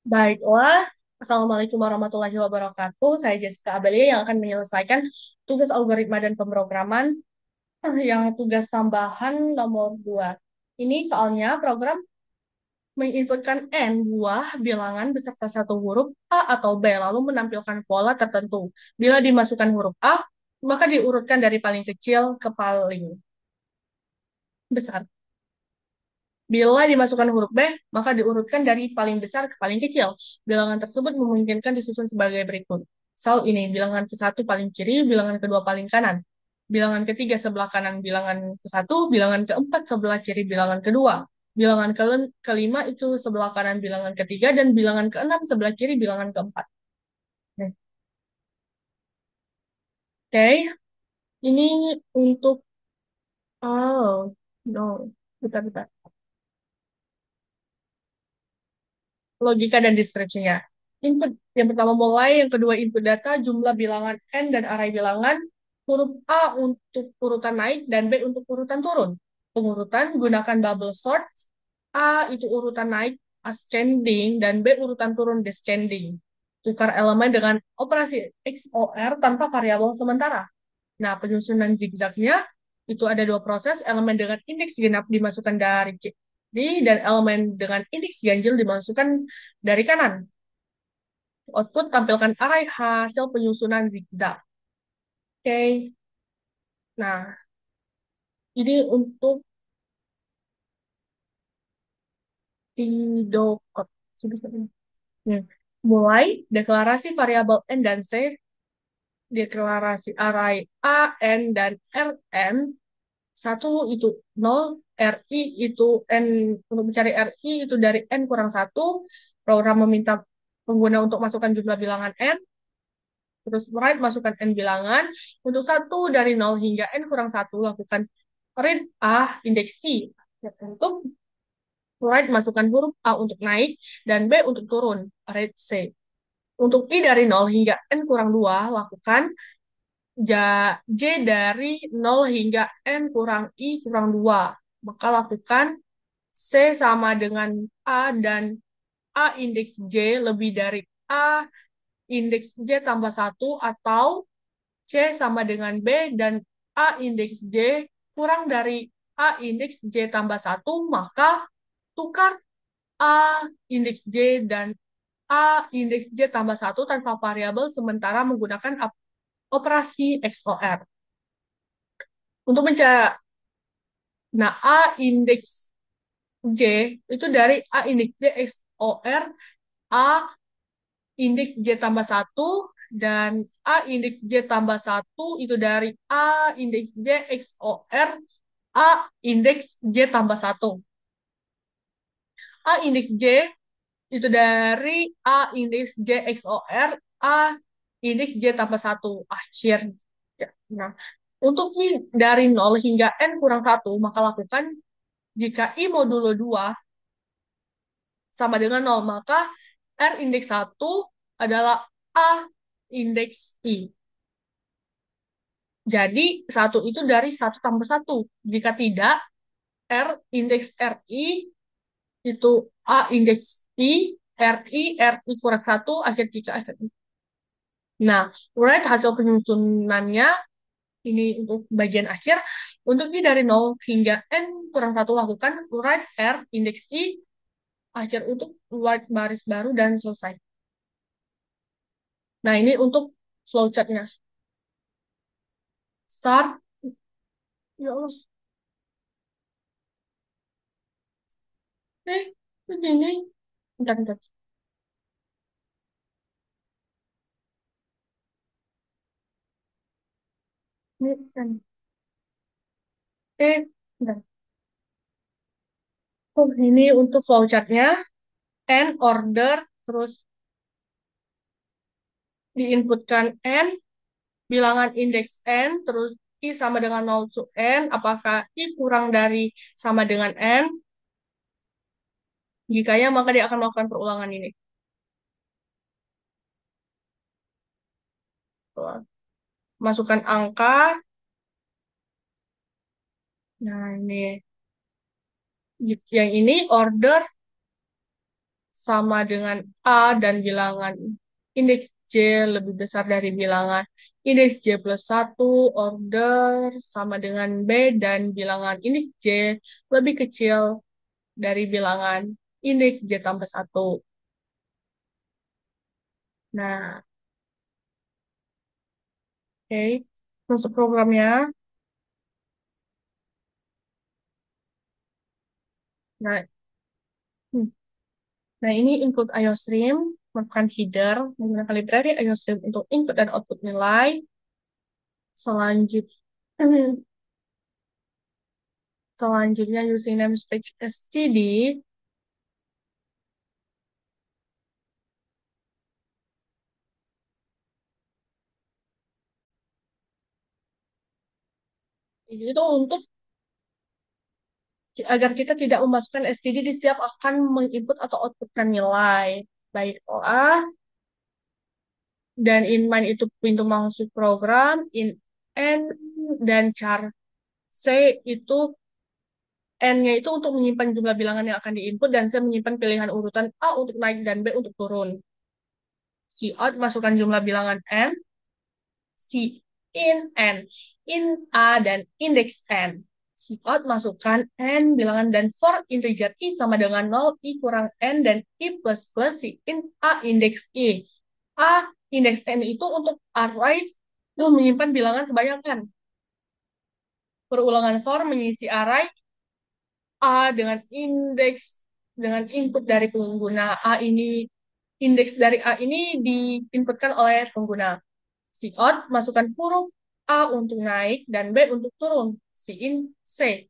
Baiklah, Assalamualaikum warahmatullahi wabarakatuh. Saya Jessica Abelia yang akan menyelesaikan tugas algoritma dan pemrograman yang tugas tambahan nomor 2. Ini soalnya program menginputkan n buah bilangan beserta satu huruf A atau B, lalu menampilkan pola tertentu. Bila dimasukkan huruf A, maka diurutkan dari paling kecil ke paling besar. Bila dimasukkan huruf B, maka diurutkan dari paling besar ke paling kecil. Bilangan tersebut memungkinkan disusun sebagai berikut. Misal ini, bilangan ke-1 paling kiri, bilangan kedua paling kanan. Bilangan ketiga sebelah kanan bilangan ke-1, bilangan keempat sebelah kiri bilangan kedua. Bilangan kelima itu sebelah kanan bilangan ketiga, dan bilangan keenam sebelah kiri bilangan keempat. Oke, ini untuk, oh, no, bentar-bentar. Logika dan deskripsinya. Input yang pertama mulai, yang kedua input data, jumlah bilangan n dan array bilangan, huruf A untuk urutan naik dan B untuk urutan turun. Pengurutan gunakan bubble sort, A itu urutan naik ascending dan B urutan turun descending. Tukar elemen dengan operasi XOR tanpa variabel sementara. Nah, penyusunan zigzagnya itu ada dua proses, elemen dengan indeks genap dimasukkan dari kiri dan elemen dengan indeks ganjil dimasukkan dari kanan. Output tampilkan array hasil penyusunan zigzag. Oke, nah ini untuk Tidocode. Hmm. Mulai deklarasi variabel n dan c, deklarasi array a, n, dan rn. Satu itu 0, RI itu N, untuk mencari RI itu dari N kurang satu. Program meminta pengguna untuk masukkan jumlah bilangan N, terus write masukkan N bilangan. Untuk satu dari 0 hingga N kurang satu lakukan read A, indeks I. Untuk write masukkan huruf A untuk naik, dan B untuk turun, read C. Untuk I dari 0 hingga N kurang 2 lakukan J dari 0 hingga N kurang I kurang 2. Maka lakukan C sama dengan A dan A indeks J lebih dari A indeks J tambah satu, atau C sama dengan B dan A indeks J kurang dari A indeks J tambah satu, maka tukar A indeks J dan A indeks J tambah satu tanpa variabel sementara menggunakan operasi XOR. Untuk mencari, nah, A indeks J itu dari A indeks J XOR A indeks J tambah satu, dan A indeks J tambah satu itu dari A indeks J XOR A indeks J tambah satu. A indeks J itu dari A indeks J XOR A indeks J tambah satu. Akhir. Ya. Nah, untuk I dari 0 hingga N kurang satu, maka lakukan jika I modulo 2 sama dengan 0, maka R indeks satu adalah A indeks I. Jadi, satu itu dari satu tambah satu. Jika tidak, R indeks RI itu A indeks RI kurang satu, akhir jika akhir. Nah, write hasil penyusunannya, ini untuk bagian akhir. Untuk I dari 0 hingga N kurang satu lakukan write R indeks I, akhir untuk write baris baru dan selesai. Nah, ini untuk flowchartnya. Start. Ya Allah. Eh, begini. Bentar, bentar. Ini kan. Bentar. Oh, ini untuk flowchartnya. N order, terus diinputkan N, bilangan indeks N, terus I sama dengan 0 to N, apakah I kurang dari sama dengan N? Jika ya, maka dia akan melakukan perulangan ini. Masukkan angka. Nah, ini. Yang ini order sama dengan A dan bilangan indeks J lebih besar dari bilangan indeks J plus satu, order sama dengan B dan bilangan indeks J lebih kecil dari bilangan indeks J tambah satu. Nah, oke. Masuk programnya. Nah, hmm. Nah, ini input IOStream, merupakan header, menggunakan library IOStream untuk input dan output nilai. Selanjut, selanjutnya using namespace std, itu untuk agar kita tidak memasukkan std di setiap akan menginput atau outputkan nilai. Baiklah, dan in main itu pintu masuk program, in n dan char c itu N-nya itu untuk menyimpan jumlah bilangan yang akan diinput dan saya menyimpan pilihan urutan A untuk naik dan B untuk turun. Cout masukkan jumlah bilangan N, C in N, in A dan indeks N. Cout masukkan N bilangan dan for integer I sama dengan 0, I kurang N dan I plus plus C in A indeks I. A indeks N itu untuk array menyimpan bilangan sebanyak N. Perulangan for mengisi array A dengan input dari pengguna A ini indeks dari A ini diinputkan oleh pengguna. Cout masukkan huruf A untuk naik dan B untuk turun. Cin C.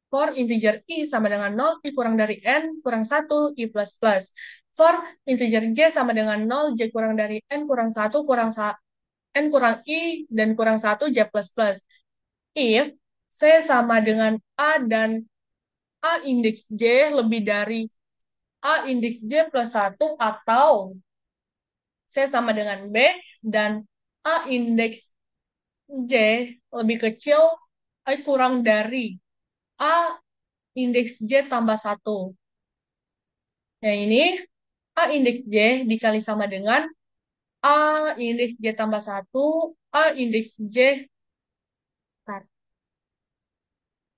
For integer I sama dengan 0, I kurang dari N kurang 1, I plus plus. For integer J sama dengan 0, J kurang dari N kurang 1, N kurang I, dan kurang 1, J plus plus. If C sama dengan A dan A indeks J lebih dari A indeks J plus satu atau C sama dengan B dan A indeks J lebih kecil kurang dari A indeks J tambah satu. Nah ini A indeks J dikali sama dengan A indeks J tambah satu, A indeks J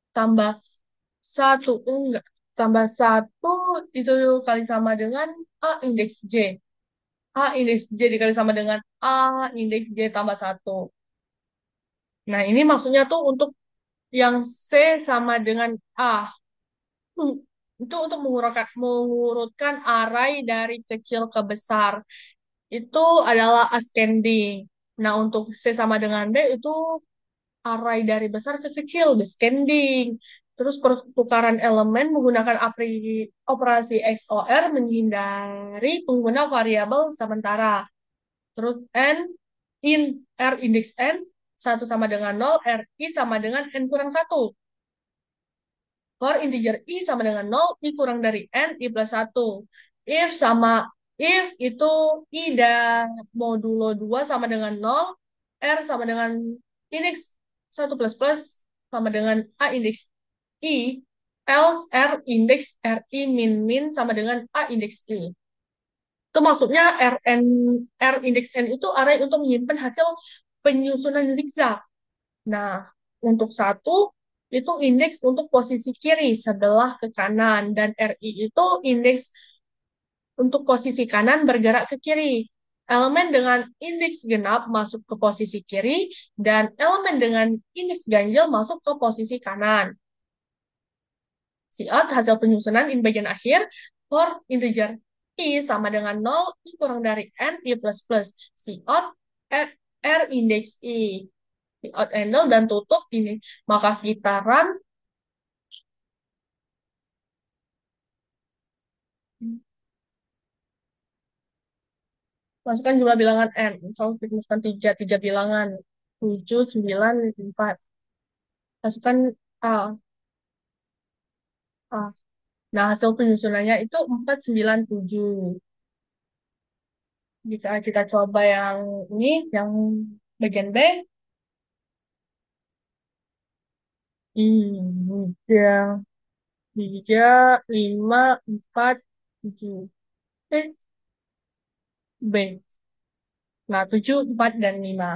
tambah satu, enggak. Tambah satu itu kali sama dengan A indeks J. A indeks J dikali sama dengan A indeks J tambah satu. Nah, ini maksudnya tuh untuk yang C sama dengan A. Hmm, Itu untuk mengurutkan array dari kecil ke besar. Itu adalah ascending. Nah, untuk C sama dengan D itu array dari besar ke kecil, descending. Terus pertukaran elemen menggunakan operasi XOR menghindari pengguna variabel sementara. Terus N in R indeks N satu sama dengan 0, RI sama dengan N kurang satu. For integer I sama dengan 0, I kurang dari N, I plus satu. If itu I dan modulo 2 sama dengan 0, R sama dengan indeks satu plus plus sama dengan A indeks I, else R indeks RI min min sama dengan A indeks I. Itu maksudnya R indeks N itu array untuk menyimpan hasil penyusunan zigzag. Nah, untuk satu itu indeks untuk posisi kiri sebelah ke kanan dan RI itu indeks untuk posisi kanan bergerak ke kiri. Elemen dengan indeks genap masuk ke posisi kiri dan elemen dengan indeks ganjil masuk ke posisi kanan. Cout hasil penyusunan in bagian akhir for integer I sama dengan 0, I kurang dari N, I plus plus. Cout R indeks I. Cout handle dan tutup ini. Maka kita run. Masukkan jumlah bilangan N. Misalnya masukkan tiga bilangan. 7, 9, 4. Masukkan A. A. Nah, hasil penyusunannya itu 4, 9, 7. Jika kita coba yang ini, yang bagian B. 3, 3, 5, 4. tujuh. B. Nah, 7, 4, dan 5.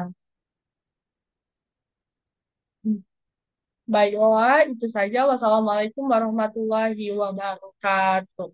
Baiklah, itu saja. Wassalamualaikum warahmatullahi wabarakatuh.